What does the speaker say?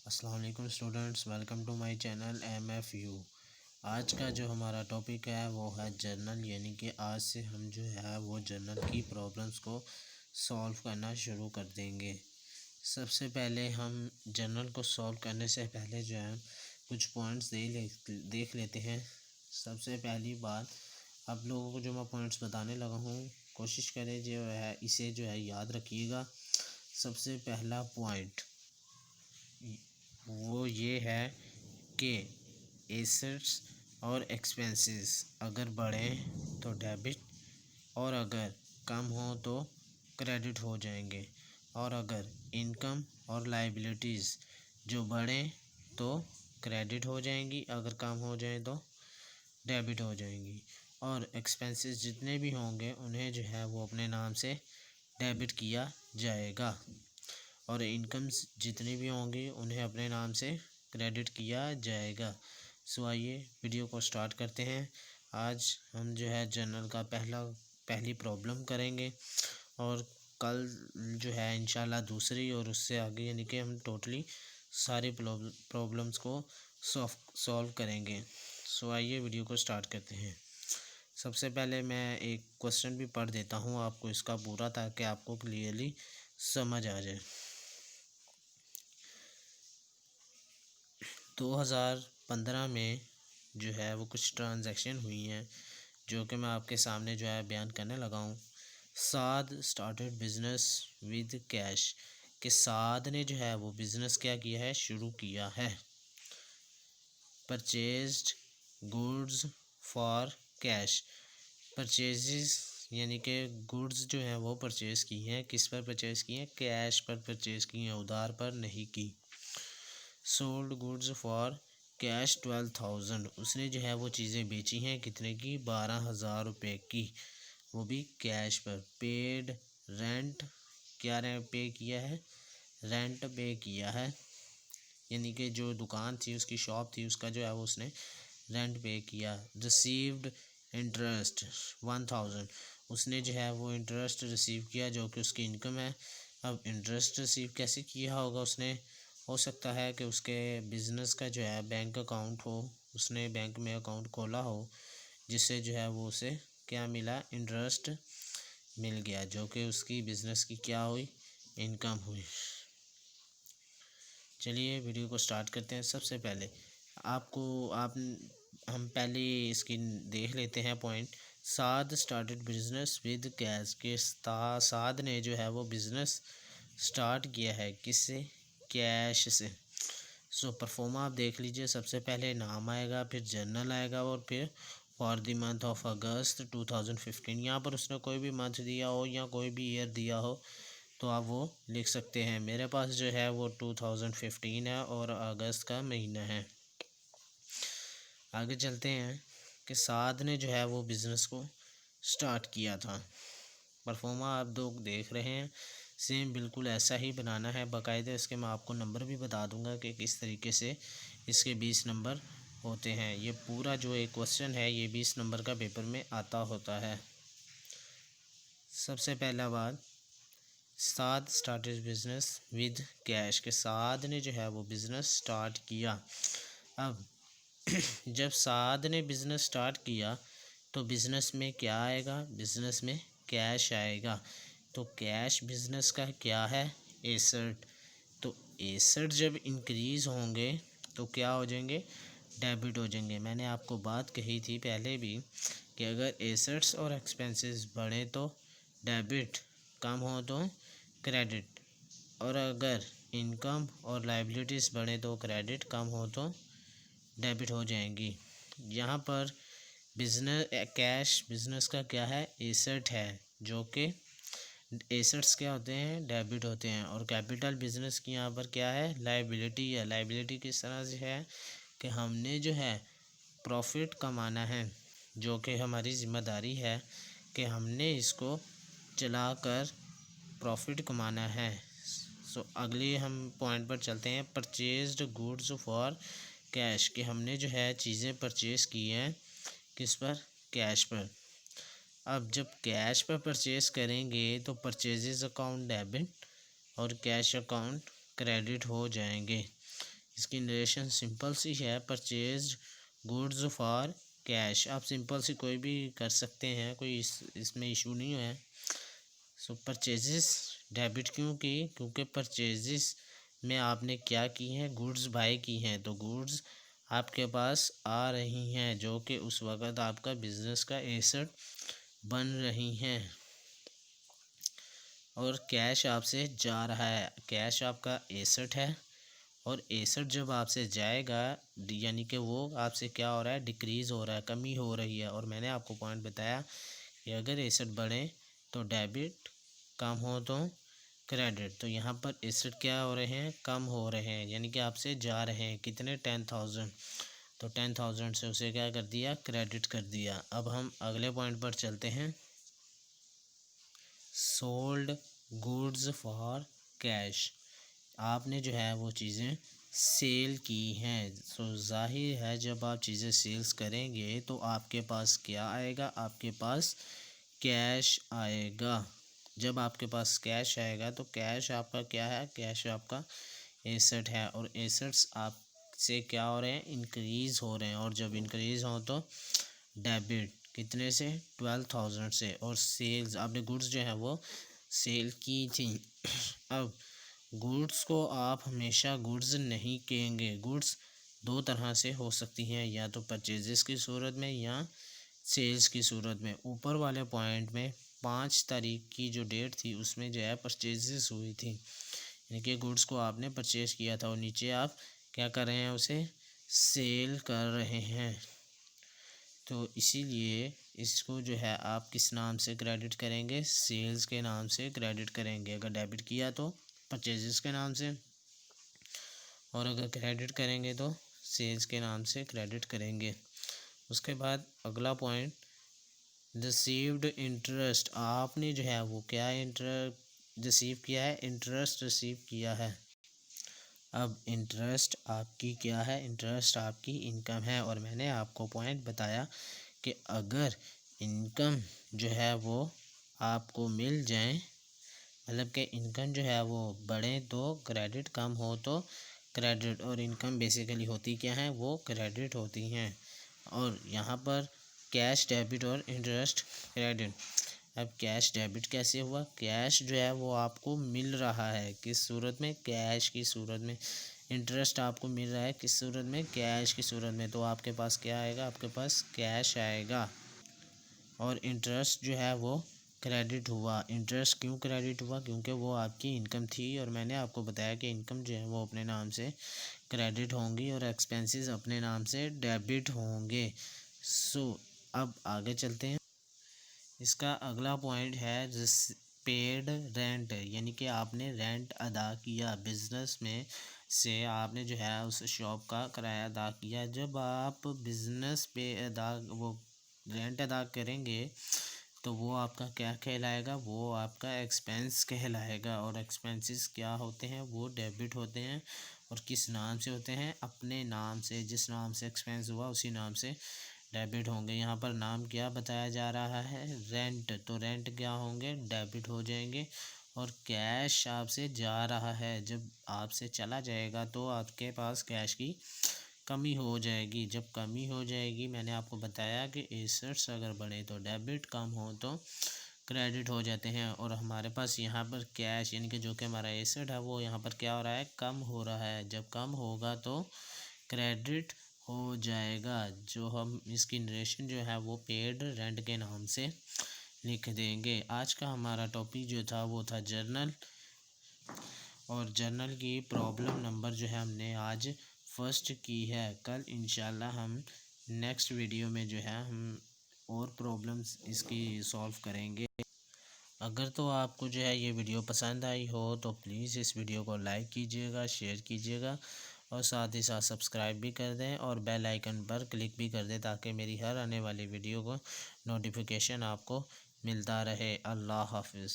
अस्सलाम वालेकुम students, welcome to my channel MFU। आज का जो हमारा टॉपिक है वो है जर्नल, यानी कि आज से हम जो है वो जर्नल की प्रॉब्लम्स को सॉल्व करना शुरू कर देंगे। सबसे पहले हम जर्नल को सॉल्व करने से पहले जो है कुछ पॉइंट्स देख लेते हैं। सबसे पहली बात, आप लोगों को जो मैं पॉइंट्स बताने लगा हूँ, कोशिश करें जो है इसे जो है याद रखिएगा। सबसे पहला पॉइंट वो ये है कि एसेट्स और एक्सपेंसेस अगर बढ़ें तो डेबिट, और अगर कम हो तो क्रेडिट हो जाएंगे। और अगर इनकम और लाइबिलिटीज़ जो बढ़ें तो क्रेडिट हो जाएंगी, अगर कम हो जाए तो डेबिट हो जाएंगी। और एक्सपेंसेस जितने भी होंगे उन्हें जो है वो अपने नाम से डेबिट किया जाएगा, और इनकम्स जितनी भी होंगी उन्हें अपने नाम से क्रेडिट किया जाएगा। सो आइए वीडियो को स्टार्ट करते हैं। आज हम जो है जर्नल का पहली प्रॉब्लम करेंगे, और कल जो है इंशाल्लाह दूसरी, और उससे आगे, यानी कि हम टोटली सारी प्रॉब्लम्स को सॉल्व करेंगे। सो आइए वीडियो को स्टार्ट करते हैं। सबसे पहले मैं एक क्वेश्चन भी पढ़ देता हूँ आपको इसका पूरा, ताकि आपको क्लियरली समझ आ जाए। 2015 में जो है वो कुछ ट्रांजैक्शन हुई हैं, जो कि मैं आपके सामने जो है बयान करने लगा हूँ। साद स्टार्टेड बिजनेस विद कैश, कि साद ने जो है वो बिज़नेस क्या किया है, शुरू किया है। Purchased goods for cash, purchases यानी कि गुड्स जो हैं वो परचेज़ की हैं, किस पर परचेज़ की हैं, कैश पर परचेज़ की हैं, उधार पर नहीं की। सोल्ड गुड्स फॉर कैश 12,000, उसने जो है वो चीज़ें बेची हैं, कितने की, 12,000 रुपये की, वो भी कैश पर। पेड रेंट, क्या पे किया है, रेंट पे किया है, यानी कि जो दुकान थी, उसकी शॉप थी, उसका जो है वो उसने रेंट पे किया। रिसीव्ड इंटरेस्ट 1,000, उसने जो है वो इंटरेस्ट रिसीव किया, जो कि उसकी इनकम है। अब इंटरेस्ट रिसीव कैसे किया होगा उसने, हो सकता है कि उसके बिज़नेस का जो है बैंक अकाउंट हो, उसने बैंक में अकाउंट खोला हो, जिससे जो है वो उसे क्या मिला, इंटरेस्ट मिल गया, जो कि उसकी बिज़नेस की क्या हुई, इनकम हुई। चलिए वीडियो को स्टार्ट करते हैं। सबसे पहले हम पहले इसकी देख लेते हैं point. Saad started business with cash, के साद ने जो है वो बिज़नेस स्टार्ट किया है, किससे, कैश से। सो परफॉर्मा आप देख लीजिए, सबसे पहले नाम आएगा, फिर जर्नल आएगा, और फिर फॉर द मंथ ऑफ अगस्त 2015। यहाँ पर उसने कोई भी मंथ दिया हो या कोई भी ईयर दिया हो तो आप वो लिख सकते हैं। मेरे पास जो है वो 2015 है और अगस्त का महीना है। आगे चलते हैं कि साद ने जो है वो बिज़नेस को स्टार्ट किया था। परफॉर्मा आप दो देख रहे हैं, सेम बिल्कुल ऐसा ही बनाना है। बाकायदा इसके मैं आपको नंबर भी बता दूंगा कि किस तरीके से इसके 20 नंबर होते हैं। ये पूरा जो एक क्वेश्चन है ये 20 नंबर का पेपर में आता होता है। सबसे पहला बात, साद स्टार्टेड बिजनेस विद कैश, के साद ने जो है वो बिज़नेस स्टार्ट किया। अब जब साद ने बिज़नेस स्टार्ट किया तो बिज़नेस में क्या आएगा, बिज़नेस में कैश आएगा। तो कैश बिज़नेस का क्या है, एसेट। तो एसेट जब इंक्रीज़ होंगे तो क्या हो जाएंगे, डेबिट हो जाएंगे। मैंने आपको बात कही थी पहले भी कि अगर एसेट्स और एक्सपेंसेस बढ़े तो डेबिट, कम हो तो क्रेडिट, और अगर इनकम और लाइबिलिटीज़ बढ़े तो क्रेडिट, कम हो तो डेबिट हो जाएंगी। यहाँ पर बिजनेस कैश बिजनेस का क्या है, एसेट है, जो कि एसेट्स क्या होते हैं, डेबिट होते हैं। और कैपिटल बिजनेस की यहाँ पर क्या है, लाइबिलिटी है। लाइबिलिटी किस तरह से है कि हमने जो है प्रॉफिट कमाना है, जो कि हमारी ज़िम्मेदारी है कि हमने इसको चलाकर प्रॉफिट कमाना है। सो अगले हम पॉइंट पर चलते हैं, परचेज्ड गुड्स फॉर कैश, कि हमने जो है चीज़ें परचेज़ की हैं, किस पर, कैश पर। अब जब कैश पर परचेज़ करेंगे तो परचेजेस अकाउंट डेबिट और कैश अकाउंट क्रेडिट हो जाएंगे। इसकी नरेशन सिंपल सी है, परचेज गुड्स फॉर कैश। आप सिंपल सी कोई भी कर सकते हैं, कोई इसमें इशू नहीं है। सो परचेजेस डेबिट क्यों की, क्योंकि परचेजेस में आपने क्या की हैं, गुड्स बाय की हैं, तो गुड्स आपके पास आ रही हैं जो कि उस वक़्त आपका बिजनेस का एसेट बन रही हैं, और कैश आपसे जा रहा है। कैश आपका एसेट है, और एसेट जब आपसे जाएगा यानी कि वो आपसे क्या हो रहा है, डिक्रीज़ हो रहा है, कमी हो रही है। और मैंने आपको पॉइंट बताया कि अगर एसेट बढ़े तो डेबिट, कम हो तो क्रेडिट। तो यहाँ पर एसेट क्या हो रहे हैं, कम हो रहे हैं, यानी कि आपसे जा रहे हैं कितने, 10,000। तो 10,000 से उसे क्या कर दिया, क्रेडिट कर दिया। अब हम अगले पॉइंट पर चलते हैं। सोल्ड गुड्स फॉर कैश, आपने जो है वो चीज़ें सेल की हैं। सो जाहिर है जब आप चीज़ें सेल्स करेंगे तो आपके पास क्या आएगा, आपके पास कैश आएगा। जब आपके पास कैश आएगा तो कैश आपका क्या है, कैश आपका एसेट है, और एसेट्स आपसे क्या हो रहे हैं, इंक्रीज़ हो रहे हैं। और जब इंक्रीज़ हो तो डेबिट कितने से, 12,000 से। और सेल्स आपने गुड्स जो है वो सेल की थी। अब गुड्स को आप हमेशा गुड्स नहीं कहेंगे। गुड्स दो तरह से हो सकती हैं, या तो परचेजेस की सूरत में या सेल्स की सूरत में। ऊपर वाले पॉइंट में 5 तारीख की जो डेट थी उसमें जो है परचेजेस हुई थी, यानी कि गुड्स को आपने परचेज किया था, और नीचे आप क्या कर रहे हैं, उसे सेल कर रहे हैं। तो इसीलिए इसको जो है आप किस नाम से क्रेडिट करेंगे, सेल्स के नाम से क्रेडिट करेंगे। अगर डेबिट किया तो परचेजेस के नाम से, और अगर क्रेडिट करेंगे तो सेल्स के नाम से क्रेडिट करेंगे। उसके बाद अगला पॉइंट, रिसीव्ड इंटरेस्ट, आपने जो है वो क्या रिसीव किया है, इंटरेस्ट रिसीव किया है। अब इंटरेस्ट आपकी क्या है, इंटरेस्ट आपकी इनकम है। और मैंने आपको पॉइंट बताया कि अगर इनकम जो है वो आपको मिल जाए, मतलब कि इनकम जो है वो बढ़े तो क्रेडिट, कम हो तो क्रेडिट। और इनकम बेसिकली होती क्या है, वो क्रेडिट होती हैं। और यहाँ पर कैश डेबिट और इंटरेस्ट क्रेडिट। अब कैश डेबिट कैसे हुआ, कैश जो है वो आपको मिल रहा है, किस सूरत में, कैश की सूरत में। इंटरेस्ट आपको मिल रहा है किस सूरत में, कैश की सूरत में। तो आपके पास क्या आएगा, आपके पास कैश आएगा। और इंटरेस्ट जो है वो क्रेडिट हुआ। इंटरेस्ट क्यों क्रेडिट हुआ, क्योंकि वो आपकी इनकम थी, और मैंने आपको बताया कि इनकम जो है वो अपने नाम से क्रेडिट होंगी और एक्सपेंसेस अपने नाम से डेबिट होंगे। सो अब आगे चलते हैं। इसका अगला पॉइंट है पेड रेंट, यानी कि आपने रेंट अदा किया, बिज़नेस में से आपने जो है उस शॉप का किराया अदा किया। जब आप बिज़नेस पे वो रेंट अदा करेंगे तो वो आपका क्या कहलाएगा, वो आपका एक्सपेंस कहलाएगा। और एक्सपेंसेस क्या होते हैं, वो डेबिट होते हैं। और किस नाम से होते हैं, अपने नाम से, जिस नाम से एक्सपेंस हुआ उसी नाम से डेबिट होंगे। यहाँ पर नाम क्या बताया जा रहा है, रेंट, तो रेंट क्या होंगे, डेबिट हो जाएंगे। और कैश आपसे जा रहा है, जब आपसे चला जाएगा तो आपके पास कैश की कमी हो जाएगी। जब कमी हो जाएगी, मैंने आपको बताया कि एसेट्स अगर बढ़े तो डेबिट, कम हो तो क्रेडिट हो जाते हैं। और हमारे पास यहाँ पर कैश यानी कि जो कि हमारा एसेट है वो यहाँ पर क्या हो रहा है, कम हो रहा है। जब कम होगा तो क्रेडिट हो जाएगा। जो हम इसकी नरेशन जो है वो पेड रेंट के नाम से लिख देंगे। आज का हमारा टॉपिक जो था वो था जर्नल, और जर्नल की प्रॉब्लम नंबर जो है हमने आज फर्स्ट की है। कल इंशाल्लाह हम नेक्स्ट वीडियो में जो है हम और प्रॉब्लम्स इसकी सॉल्व करेंगे। अगर तो आपको जो है ये वीडियो पसंद आई हो तो प्लीज़ इस वीडियो को लाइक कीजिएगा, शेयर कीजिएगा, और साथ ही साथ सब्सक्राइब भी कर दें और बेल आइकन पर क्लिक भी कर दें, ताकि मेरी हर आने वाली वीडियो को नोटिफिकेशन आपको मिलता रहे। अल्लाह हाफिज़।